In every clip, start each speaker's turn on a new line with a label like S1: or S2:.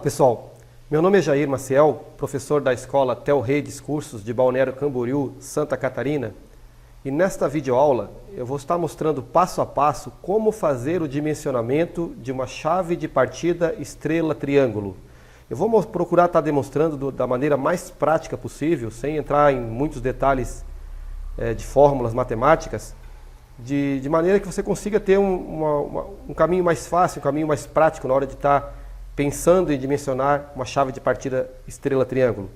S1: pessoal, meu nome é Jair Maciel, professor da escola Tel Reis Cursos de Balneário Camboriú, Santa Catarina, e nesta videoaula eu vou estar mostrando passo a passo como fazer o dimensionamento de uma chave de partida estrela-triângulo. Eu vou procurar estar demonstrando da maneira mais prática possível, sem entrar em muitos detalhes de fórmulas matemáticas, de maneira que você consiga ter um caminho mais fácil, um caminho mais prático na hora de estar pensando em dimensionar uma chave de partida estrela-triângulo.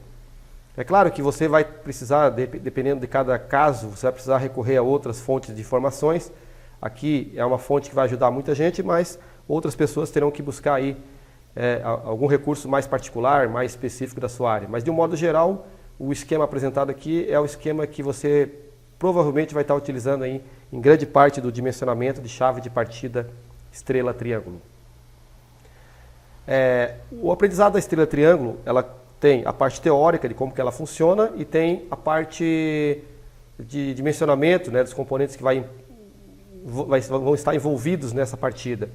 S1: É claro que você vai precisar, dependendo de cada caso, você vai precisar recorrer a outras fontes de informações. Aqui é uma fonte que vai ajudar muita gente, mas outras pessoas terão que buscar aí algum recurso mais particular, mais específico da sua área. Mas de um modo geral, o esquema apresentado aqui é o esquema que você provavelmente vai estar utilizando aí em grande parte do dimensionamento de chave de partida estrela-triângulo. O aprendizado da estrela-triângulo, ela tem a parte teórica de como que ela funciona e tem a parte de dimensionamento, né, dos componentes que vão estar envolvidos nessa partida.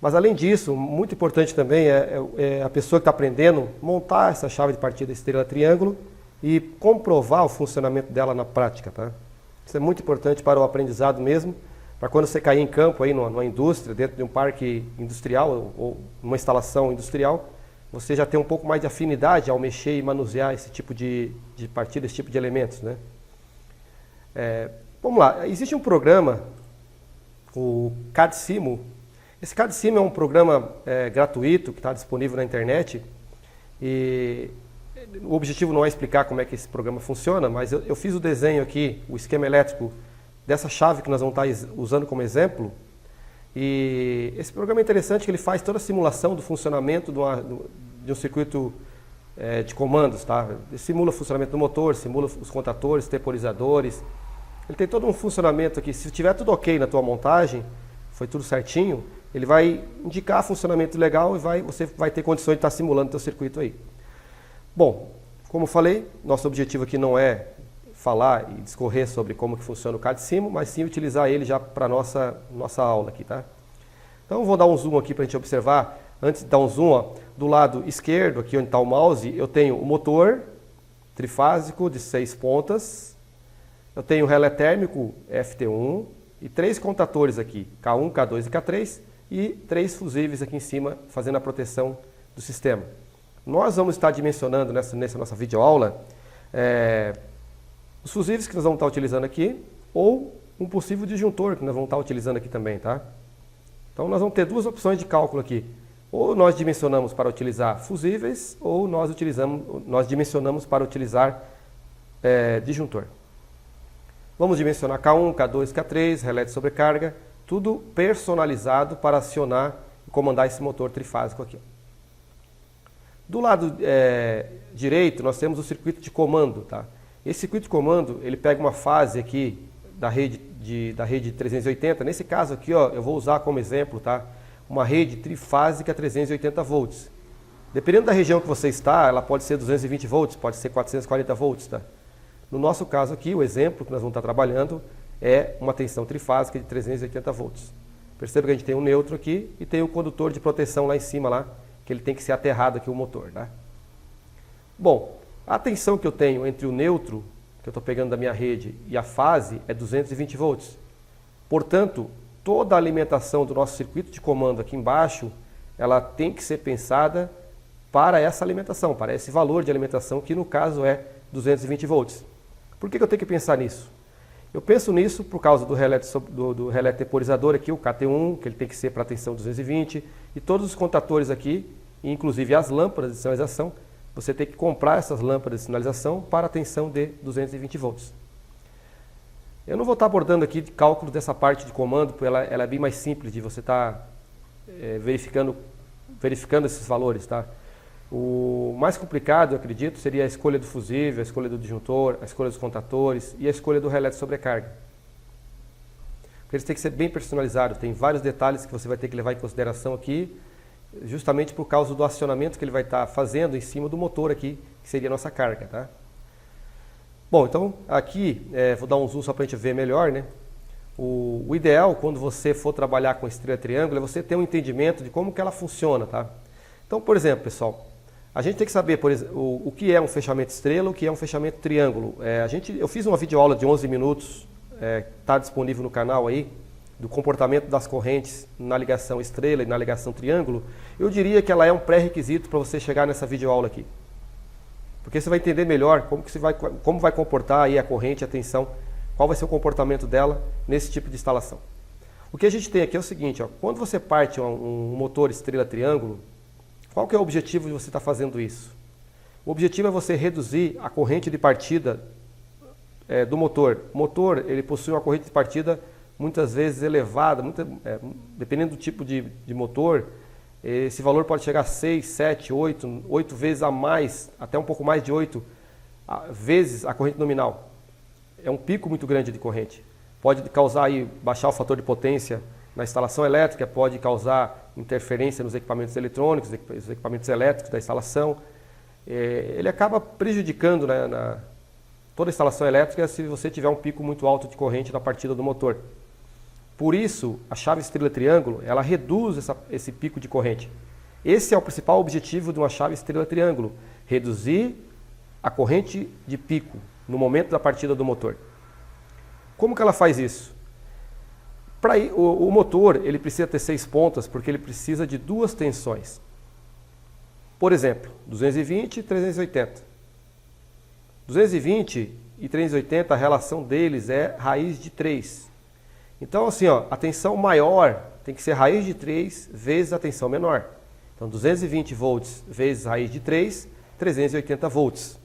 S1: Mas além disso, muito importante também é a pessoa que está aprendendo montar essa chave de partida estrela-triângulo e comprovar o funcionamento dela na prática, tá? Isso é muito importante para o aprendizado mesmo, para quando você cair em campo aí numa indústria, dentro de um parque industrial ou numa instalação industrial, você já tem um pouco mais de afinidade ao mexer e manusear esse tipo de partida, esse tipo de elementos, né? Vamos lá, existe um programa, o CADSIMO. Esse CADSIMO é um programa gratuito que está disponível na internet e o objetivo não é explicar como é que esse programa funciona, mas eu fiz o desenho aqui, o esquema elétrico dessa chave que nós vamos estar usando como exemplo. E esse programa é interessante que ele faz toda a simulação do funcionamento de um circuito de comandos, tá? Ele simula o funcionamento do motor, simula os contatores, temporizadores. Ele tem todo um funcionamento aqui. Se tiver tudo ok na tua montagem, foi tudo certinho, ele vai indicar funcionamento legal e você vai ter condições de estar simulando o teu circuito aí. Bom, como falei, nosso objetivo aqui não é falar e discorrer sobre como que funciona o CADSIMO, mas sim utilizar ele já para a nossa aula aqui, tá? Então vou dar um zoom aqui para a gente observar. Antes de dar um zoom, ó, do lado esquerdo, aqui onde está o mouse, eu tenho o motor trifásico de 6 pontas, eu tenho o relé térmico FT1 e 3 contatores aqui, K1, K2 e K3, e 3 fusíveis aqui em cima, fazendo a proteção do sistema. Nós vamos estar dimensionando nessa nossa videoaula os fusíveis que nós vamos estar utilizando aqui, ou um possível disjuntor que nós vamos estar utilizando aqui também, tá? Então nós vamos ter duas opções de cálculo aqui. Ou nós dimensionamos para utilizar fusíveis, ou nós dimensionamos para utilizar disjuntor. Vamos dimensionar K1, K2, K3, relé de sobrecarga, tudo personalizado para acionar e comandar esse motor trifásico aqui. Do lado direito, nós temos o circuito de comando, tá? Esse circuito de comando, ele pega uma fase aqui da rede 380. Nesse caso aqui, ó, eu vou usar como exemplo, tá? Uma rede trifásica 380 volts. Dependendo da região que você está, ela pode ser 220 volts, pode ser 440 volts, tá? No nosso caso aqui, o exemplo que nós vamos estar trabalhando é uma tensão trifásica de 380 volts. Perceba que a gente tem um neutro aqui e tem o condutor de proteção lá em cima, lá, que ele tem que ser aterrado aqui o motor, tá? Bom, a tensão que eu tenho entre o neutro, que eu estou pegando da minha rede, e a fase é 220 volts. Portanto, toda a alimentação do nosso circuito de comando aqui embaixo, ela tem que ser pensada para essa alimentação, para esse valor de alimentação, que no caso é 220 volts. Por que eu tenho que pensar nisso? Eu penso nisso por causa do relé temporizador aqui, o KT1, que ele tem que ser para a tensão 220, e todos os contatores aqui, inclusive as lâmpadas de sinalização, você tem que comprar essas lâmpadas de sinalização para a tensão de 220 volts. Eu não vou estar abordando aqui de cálculo dessa parte de comando, porque ela é bem mais simples de você estar verificando esses valores, tá? O mais complicado, eu acredito, seria a escolha do fusível, a escolha do disjuntor, a escolha dos contatores e a escolha do relé de sobrecarga. Porque eles têm que ser bem personalizados, tem vários detalhes que você vai ter que levar em consideração aqui, justamente por causa do acionamento que ele vai estar fazendo em cima do motor aqui, que seria a nossa carga, tá? Bom, então aqui, vou dar um zoom só para a gente ver melhor, né? O ideal, quando você for trabalhar com estrela triângulo, é você ter um entendimento de como que ela funciona, tá? Então, por exemplo, pessoal, a gente tem que saber, por exemplo, o que é um fechamento estrela, o que é um fechamento triângulo. Eu fiz uma videoaula de 11 minutos, está disponível no canal aí, do comportamento das correntes na ligação estrela e na ligação triângulo. Eu diria que ela é um pré-requisito para você chegar nessa videoaula aqui. Porque você vai entender melhor como vai comportar aí a corrente, a tensão, qual vai ser o comportamento dela nesse tipo de instalação. O que a gente tem aqui é o seguinte, ó, quando você parte um motor estrela-triângulo, qual que é o objetivo de você estar fazendo isso? O objetivo é você reduzir a corrente de partida do motor. O motor ele possui uma corrente de partida muitas vezes elevada, dependendo do tipo de motor, esse valor pode chegar a 6, 7, 8 vezes a mais, até um pouco mais de 8 vezes a corrente nominal. É um pico muito grande de corrente. Pode causar aí, baixar o fator de potência na instalação elétrica, pode causar interferência nos equipamentos eletrônicos, os equipamentos elétricos da instalação. Ele acaba prejudicando, né, toda a instalação elétrica se você tiver um pico muito alto de corrente na partida do motor. Por isso, a chave estrela-triângulo, ela reduz esse pico de corrente. Esse é o principal objetivo de uma chave estrela-triângulo, reduzir a corrente de pico no momento da partida do motor. Como que ela faz isso? O motor ele precisa ter 6 pontas porque ele precisa de 2 tensões. Por exemplo, 220 e 380. 220 e 380, a relação deles é raiz de 3. Então, assim, ó, a tensão maior tem que ser raiz de 3 vezes a tensão menor. Então, 220 volts vezes raiz de 3, 380 volts.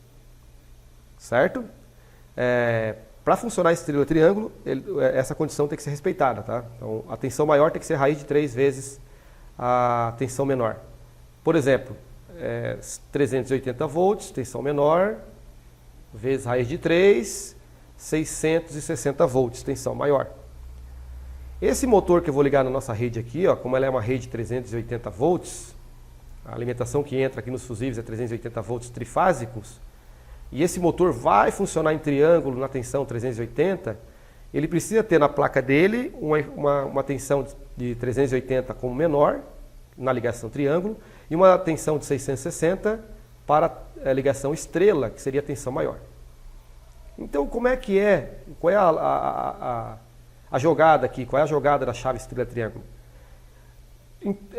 S1: Certo? Para funcionar estrela-triângulo, essa condição tem que ser respeitada, tá? Então, a tensão maior tem que ser raiz de 3 vezes a tensão menor. Por exemplo, 380 volts, tensão menor, vezes raiz de 3, 660 volts, tensão maior. Esse motor que eu vou ligar na nossa rede aqui, ó, como ela é uma rede de 380 volts, a alimentação que entra aqui nos fusíveis é 380 volts trifásicos, e esse motor vai funcionar em triângulo na tensão 380, ele precisa ter na placa dele uma tensão de 380 como menor, na ligação triângulo, e uma tensão de 660 para a ligação estrela, que seria a tensão maior. Então, qual é a jogada aqui? Qual é a jogada da chave estrela-triângulo?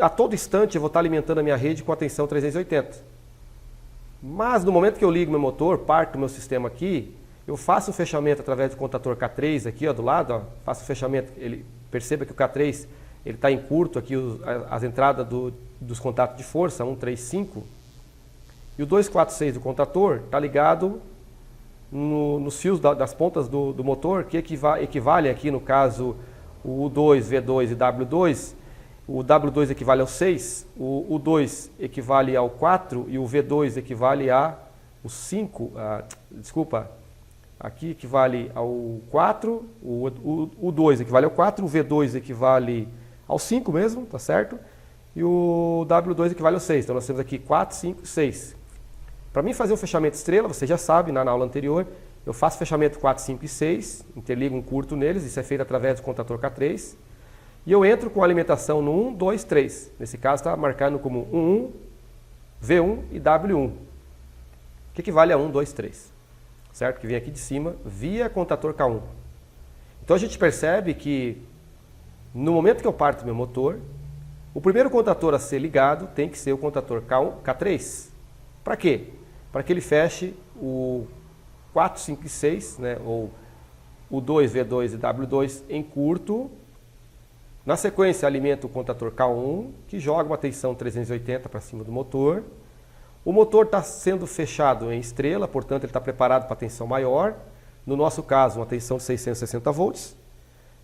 S1: A todo instante eu vou estar alimentando a minha rede com a tensão 380. Mas no momento que eu ligo meu motor, parto o meu sistema aqui, eu faço um fechamento através do contator K3 aqui, ó, do lado, ó, faço um fechamento, perceba que o K3 está em curto aqui, as entradas dos contatos de força, 1, 3, 5, e o 246 do contator está ligado nos fios das pontas do motor, que equivale aqui no caso o U2, V2 e W2. O W2 equivale ao 6, o U2 equivale ao 4 e o V2 equivale ao 5, aqui equivale ao 4, o U2 equivale ao 4, o V2 equivale ao 5 mesmo, tá certo? E o W2 equivale ao 6, então nós temos aqui 4, 5 e 6. Para mim fazer um fechamento estrela, você já sabe, na aula anterior, eu faço fechamento 4, 5 e 6, interligo um curto neles, isso é feito através do contator K3. E eu entro com a alimentação no 1, 2, 3. Nesse caso está marcando como 1, V1 e W1, que equivale a 1, 2, 3. Certo? Que vem aqui de cima via contator K1. Então a gente percebe que no momento que eu parto meu motor, o primeiro contator a ser ligado tem que ser o contator K1, K3. Para quê? Para que ele feche o 4, 5 e 6, né, ou o 2, V2 e W2 em curto. Na sequência, alimenta o contator K1, que joga uma tensão 380 para cima do motor. O motor está sendo fechado em estrela, portanto, ele está preparado para a tensão maior. No nosso caso, uma tensão de 660 volts.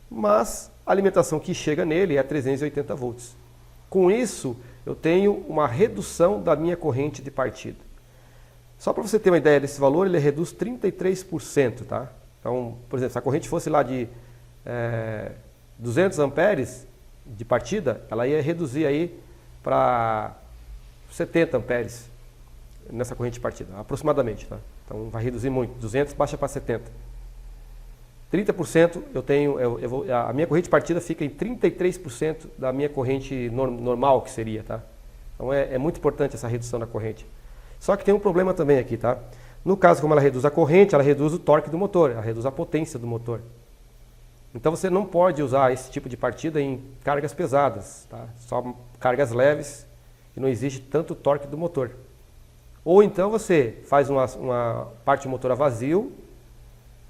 S1: Mas a alimentação que chega nele é 380 volts. Com isso, eu tenho uma redução da minha corrente de partida. Só para você ter uma ideia desse valor, ele reduz 33%. Tá? Então, por exemplo, se a corrente fosse lá de 200 amperes de partida, ela ia reduzir aí para 70 amperes nessa corrente de partida, aproximadamente. Tá? Então vai reduzir muito, 200 baixa para 70. 30% a minha corrente de partida fica em 33% da minha corrente normal, que seria. Tá? Então é muito importante essa redução da corrente. Só que tem um problema também aqui, tá? No caso, como ela reduz a corrente, ela reduz o torque do motor, ela reduz a potência do motor. Então você não pode usar esse tipo de partida em cargas pesadas, tá? Só cargas leves, que não exige tanto torque do motor. Ou então você faz uma parte do motor a vazio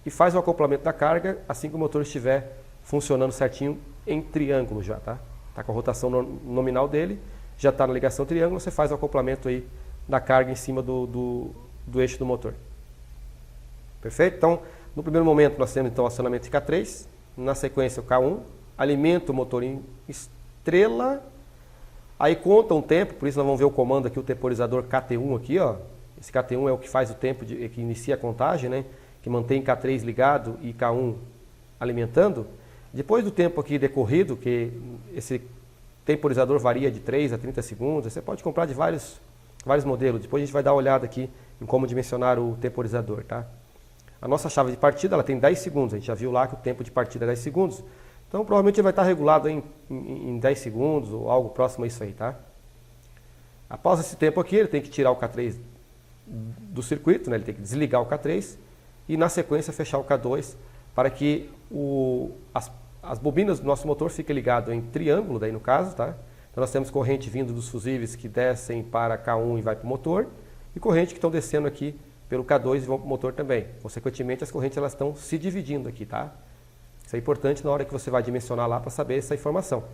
S1: e faz o acoplamento da carga assim que o motor estiver funcionando certinho em triângulo já, tá? Tá com a rotação nominal dele, já está na ligação triângulo, você faz o acoplamento aí da carga em cima do eixo do motor. Perfeito? Então, no primeiro momento nós temos então o acionamento de K3, na sequência o K1, alimenta o motor em estrela, aí conta um tempo, por isso nós vamos ver o comando aqui, o temporizador KT1 aqui, ó. Esse KT1 é o que faz o tempo, que inicia a contagem, né? Que mantém K3 ligado e K1 alimentando. Depois do tempo aqui decorrido, que esse temporizador varia de 3 a 30 segundos, você pode comprar de vários modelos. Depois a gente vai dar uma olhada aqui em como dimensionar o temporizador, tá? A nossa chave de partida ela tem 10 segundos, a gente já viu lá que o tempo de partida é 10 segundos. Então provavelmente ele vai estar regulado em 10 segundos ou algo próximo a isso aí, tá? Após esse tempo aqui, ele tem que tirar o K3 do circuito, né? Ele tem que desligar o K3 e na sequência fechar o K2 para que as bobinas do nosso motor fiquem ligadas em triângulo, daí no caso, tá? Então nós temos corrente vindo dos fusíveis que descem para K1 e vai para o motor e corrente que estão descendo aqui pelo K2 e vão para o motor também. Consequentemente, as correntes elas estão se dividindo aqui, tá? Isso é importante na hora que você vai dimensionar lá para saber essa informação.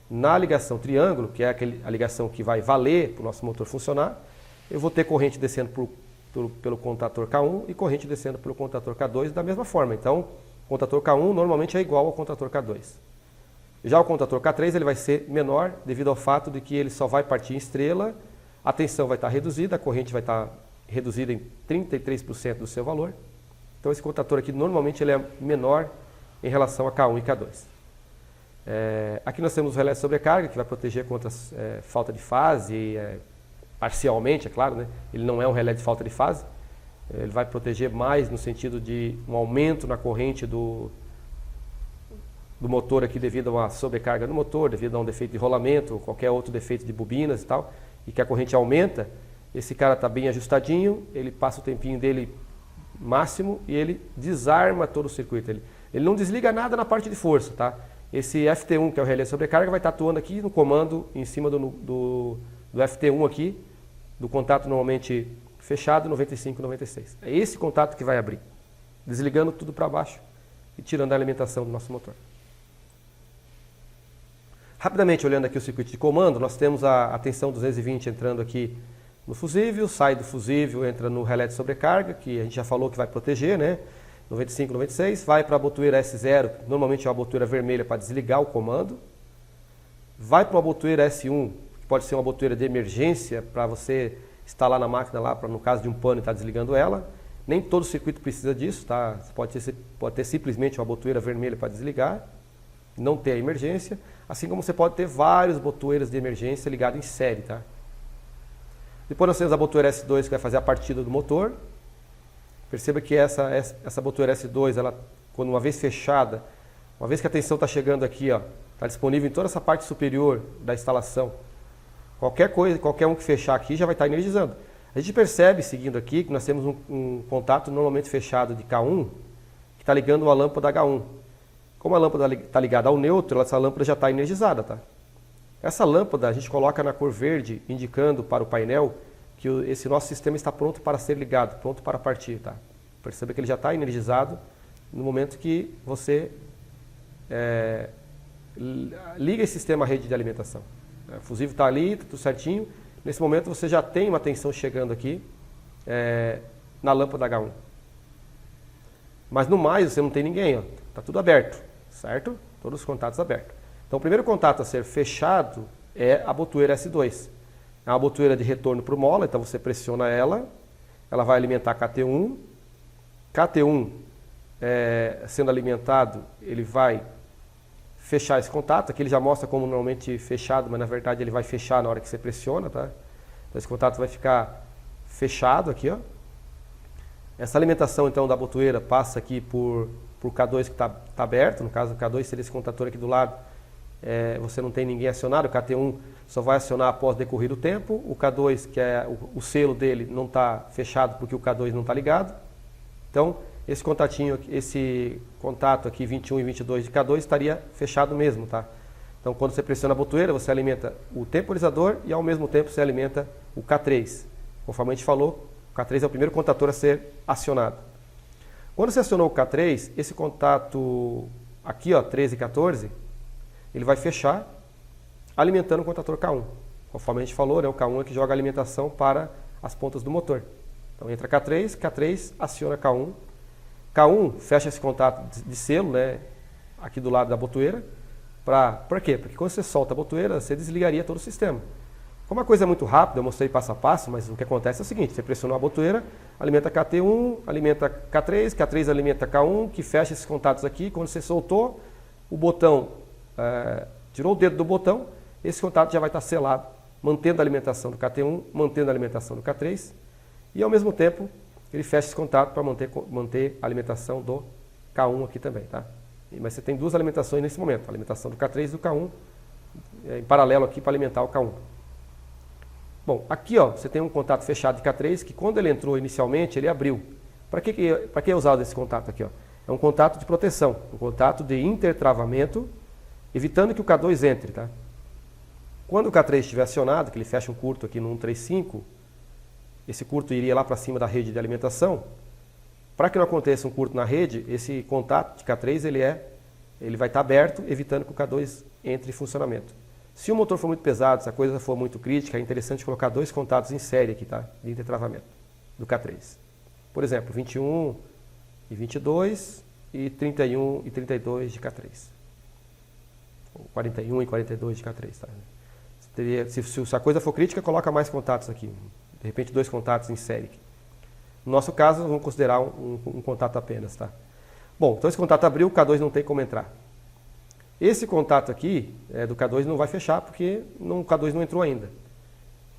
S1: Na ligação triângulo, que é a ligação que vai valer para o nosso motor funcionar, eu vou ter corrente descendo pelo contator K1 e corrente descendo pelo contator K2 da mesma forma. Então, o contator K1 normalmente é igual ao contator K2. Já o contator K3 ele vai ser menor devido ao fato de que ele só vai partir em estrela, a tensão vai estar reduzida, a corrente vai estar reduzida em 33% do seu valor. Então esse contator aqui normalmente ele é menor em relação a K1 e K2. Aqui nós temos o relé de sobrecarga que vai proteger contra falta de fase, parcialmente, é claro, né? Ele não é um relé de falta de fase, ele vai proteger mais no sentido de um aumento na corrente do motor aqui devido a uma sobrecarga no motor, devido a um defeito de rolamento, ou qualquer outro defeito de bobinas e tal, e que a corrente aumenta. Esse cara está bem ajustadinho, ele passa o tempinho dele máximo e ele desarma todo o circuito. Ele não desliga nada na parte de força, tá? Esse FT1, que é o relé de sobrecarga, vai estar atuando aqui no comando em cima do FT1 aqui, do contato normalmente fechado 95 e 96. É esse contato que vai abrir, desligando tudo para baixo e tirando a alimentação do nosso motor. Rapidamente olhando aqui o circuito de comando, nós temos a tensão 220 entrando aqui no fusível, sai do fusível, entra no relé de sobrecarga, que a gente já falou que vai proteger, né? 95, 96, vai para a botoeira S0, normalmente é uma botoeira vermelha para desligar o comando. Vai para uma botoeira S1, que pode ser uma botoeira de emergência para você instalar na máquina lá, no caso de um pano e estar desligando ela. Nem todo circuito precisa disso, tá? Você pode ter simplesmente uma botoeira vermelha para desligar, não ter a emergência, assim como você pode ter vários botoeiras de emergência ligadas em série, tá? Depois nós temos a botoeira S2 que vai fazer a partida do motor. Perceba que essa botoeira S2, ela, quando uma vez fechada, uma vez que a tensão está chegando aqui, está disponível em toda essa parte superior da instalação. Qualquer um que fechar aqui já vai estar energizando. A gente percebe, seguindo aqui, que nós temos um contato normalmente fechado de K1, que está ligando uma lâmpada H1. Como a lâmpada está ligada ao neutro, essa lâmpada já está energizada, tá? Essa lâmpada a gente coloca na cor verde, indicando para o painel que esse nosso sistema está pronto para ser ligado, pronto para partir, tá? Perceba que ele já está energizado no momento que você liga esse sistema à rede de alimentação. O fusível está ali, está tudo certinho. Nesse momento você já tem uma tensão chegando aqui na lâmpada H1. Mas no mais você não tem ninguém, está tudo aberto, certo? Todos os contatos abertos. Então o primeiro contato a ser fechado é a botoeira S2. É uma botoeira de retorno para o mola, então você pressiona ela vai alimentar KT1. KT1 sendo alimentado, ele vai fechar esse contato. Aqui ele já mostra como normalmente fechado, mas na verdade ele vai fechar na hora que você pressiona, tá? Então esse contato vai ficar fechado aqui, ó. Essa alimentação então da botoeira passa aqui por K2 que está aberto, no caso o K2 seria esse contator aqui do lado, você não tem ninguém acionado, o KT1 só vai acionar após decorrer o tempo, o K2, que é o selo dele, não está fechado porque o K2 não está ligado. Então, esse contato aqui 21 e 22 de K2 estaria fechado mesmo, tá? Então, quando você pressiona a botoeira, você alimenta o temporizador e ao mesmo tempo você alimenta o K3. Conforme a gente falou, o K3 é o primeiro contator a ser acionado. Quando você acionou o K3, esse contato aqui, ó, 13 e 14, ele vai fechar alimentando o contator K1. Conforme a gente falou, né, o K1 é que joga a alimentação para as pontas do motor. Então entra K3, K3 aciona K1. K1 fecha esse contato de selo, né, aqui do lado da botoeira. Por quê? Porque quando você solta a botoeira, você desligaria todo o sistema. Como a coisa é muito rápida, eu mostrei passo a passo, mas o que acontece é o seguinte, você pressionou a botoeira, alimenta KT1, alimenta K3, K3 alimenta K1, que fecha esses contatos aqui. Quando você soltou o botão, tirou o dedo do botão, esse contato já vai estar selado, mantendo a alimentação do KT1, mantendo a alimentação do K3, e ao mesmo tempo ele fecha esse contato para manter a alimentação do K1 aqui também, tá? Mas você tem duas alimentações nesse momento, a alimentação do K3 e do K1, em paralelo aqui para alimentar o K1. Bom, aqui ó, você tem um contato fechado de K3 que quando ele entrou inicialmente, ele abriu. Para que é usado esse contato aqui? Ó? É um contato de proteção, um contato de intertravamento, evitando que o K2 entre, tá? Quando o K3 estiver acionado, que ele fecha um curto aqui no 135, esse curto iria lá para cima da rede de alimentação. Para que não aconteça um curto na rede, esse contato de K3 ele vai estar aberto, evitando que o K2 entre em funcionamento. Se o motor for muito pesado, se a coisa for muito crítica, é interessante colocar dois contatos em série aqui, tá? De intertravamento do K3. Por exemplo, 21 e 22 e 31 e 32 de K3. Ou 41 e 42 de K3, tá? Se a coisa for crítica, coloca mais contatos aqui. De repente, dois contatos em série. No nosso caso, vamos considerar um contato apenas, tá? Bom, então esse contato abriu, o K2 não tem como entrar. Esse contato aqui do K2 não vai fechar porque o K2 não entrou ainda.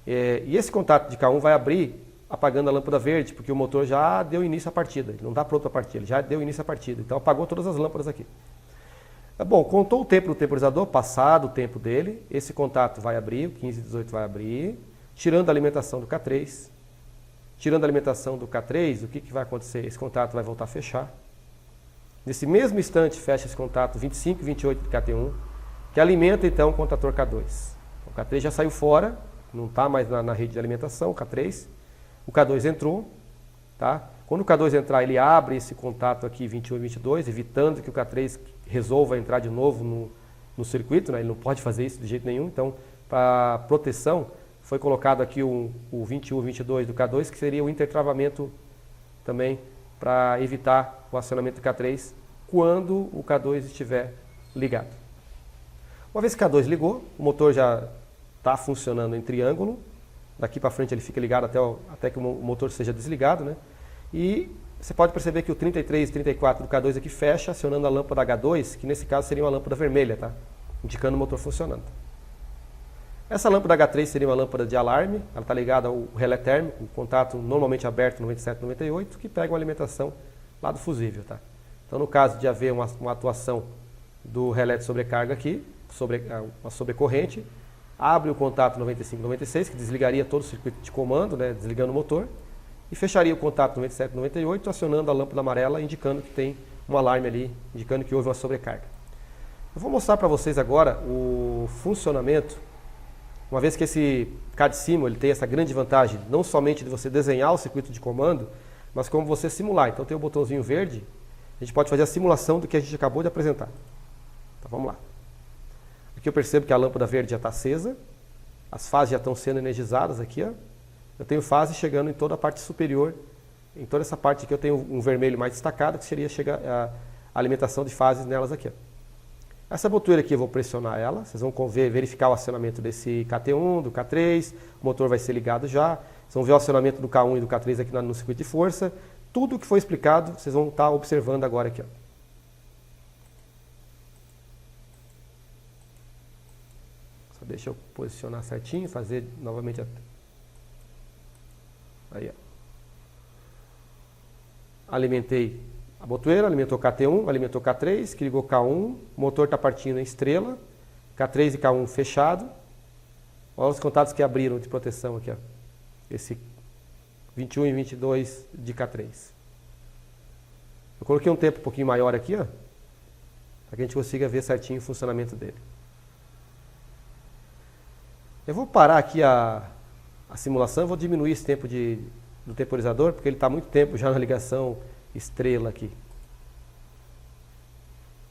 S1: E esse contato de K1 vai abrir apagando a lâmpada verde, porque o motor já deu início à partida. Ele não está pronto para partir, ele já deu início à partida. Então apagou todas as lâmpadas aqui. Bom, contou o tempo do temporizador, passado o tempo dele, esse contato vai abrir, o 15 e 18 vai abrir, tirando a alimentação do K3. Tirando a alimentação do K3, o que vai acontecer? Esse contato vai voltar a fechar. Nesse mesmo instante, fecha esse contato 25 e 28 do KT1, que alimenta então o contator K2. O K3 já saiu fora, não está mais na rede de alimentação, o K3. O K2 entrou, tá? Quando o K2 entrar, ele abre esse contato aqui 21 e 22, evitando que o K3 resolva entrar de novo no circuito, né? Ele não pode fazer isso de jeito nenhum. Então, para proteção, foi colocado aqui o 21 e 22 do K2, que seria o intertravamento também para evitar o acionamento do K3 quando o K2 estiver ligado. Uma vez que o K2 ligou, o motor já está funcionando em triângulo. Daqui para frente ele fica ligado até que o motor seja desligado, né? E você pode perceber que o 33 e 34 do K2 aqui fecha, acionando a lâmpada H2, que nesse caso seria uma lâmpada vermelha, tá? Indicando o motor funcionando. Essa lâmpada H3 seria uma lâmpada de alarme, ela está ligada ao relé térmico, o contato normalmente aberto 97 e 98, que pega uma alimentação lá do fusível, tá? Então no caso de haver uma atuação do relé de sobrecarga aqui, uma sobrecorrente, abre o contato 95 e 96, que desligaria todo o circuito de comando, né, desligando o motor, e fecharia o contato 97 e 98, acionando a lâmpada amarela, indicando que tem um alarme ali, indicando que houve uma sobrecarga. Eu vou mostrar para vocês agora o funcionamento, uma vez que esse CAD-Simo ele tem essa grande vantagem, não somente de você desenhar o circuito de comando, mas como você simular. Então tem o botãozinho verde, a gente pode fazer a simulação do que a gente acabou de apresentar. Então vamos lá. Aqui eu percebo que a lâmpada verde já está acesa, as fases já estão sendo energizadas aqui, ó. Eu tenho fase chegando em toda a parte superior, em toda essa parte aqui eu tenho um vermelho mais destacado, que seria a alimentação de fases nelas aqui, ó. Essa botoeira aqui eu vou pressionar ela, vocês vão verificar o acionamento desse KT1, do K3, o motor vai ser ligado já, vocês vão ver o acionamento do K1 e do K3 aqui no circuito de força, tudo o que foi explicado vocês vão estar observando agora aqui, ó. Só deixa eu posicionar certinho, fazer novamente aí, ó. Alimentei a botoeira, alimentou K1, alimentou K3, que ligou K1, o motor está partindo em estrela, K3 e K1 fechado. Olha os contatos que abriram de proteção aqui, ó. Esse 21 e 22 de K3. Eu coloquei um tempo um pouquinho maior aqui, ó, para que a gente consiga ver certinho o funcionamento dele. Eu vou parar aqui a simulação, vou diminuir esse tempo do temporizador, porque ele está há muito tempo já na ligação estrela aqui.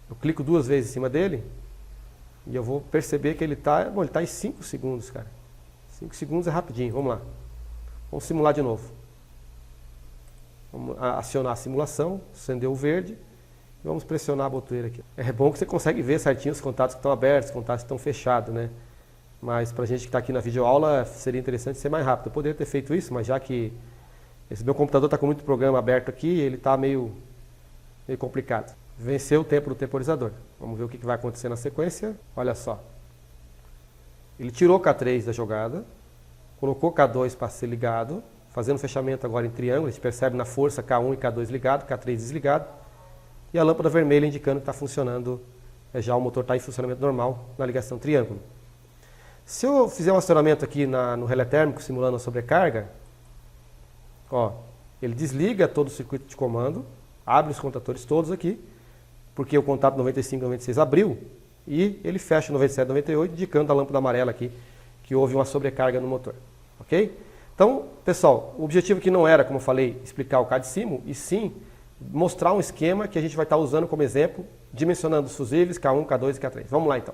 S1: Eu clico 2 vezes em cima dele e eu vou perceber que ele está em 5 segundos, cara. 5 segundos é rapidinho, vamos lá. Vamos simular de novo. Vamos acionar a simulação, acender o verde e vamos pressionar a botoeira aqui. É bom que você consegue ver certinho os contatos que estão abertos, os contatos que estão fechados, né? Mas para a gente que está aqui na videoaula seria interessante ser mais rápido. Eu poderia ter feito isso, mas já que esse meu computador está com muito programa aberto aqui, ele está meio complicado. Venceu o tempo do temporizador. Vamos ver o que vai acontecer na sequência. Olha só. Ele tirou K3 da jogada, colocou K2 para ser ligado, fazendo fechamento agora em triângulo. A gente percebe na força K1 e K2 ligado, K3 desligado. E a lâmpada vermelha indicando que está funcionando, já o motor está em funcionamento normal na ligação triângulo. Se eu fizer um acionamento aqui no relé térmico simulando a sobrecarga, ó, ele desliga todo o circuito de comando, abre os contatores todos aqui, porque o contato 95 e 96 abriu, e ele fecha o 97 e 98, indicando a lâmpada amarela aqui, que houve uma sobrecarga no motor. Ok? Então, pessoal, o objetivo aqui não era, como eu falei, explicar o CAD-SIMO, e sim mostrar um esquema que a gente vai estar usando como exemplo, dimensionando os fusíveis K1, K2 e K3. Vamos lá então.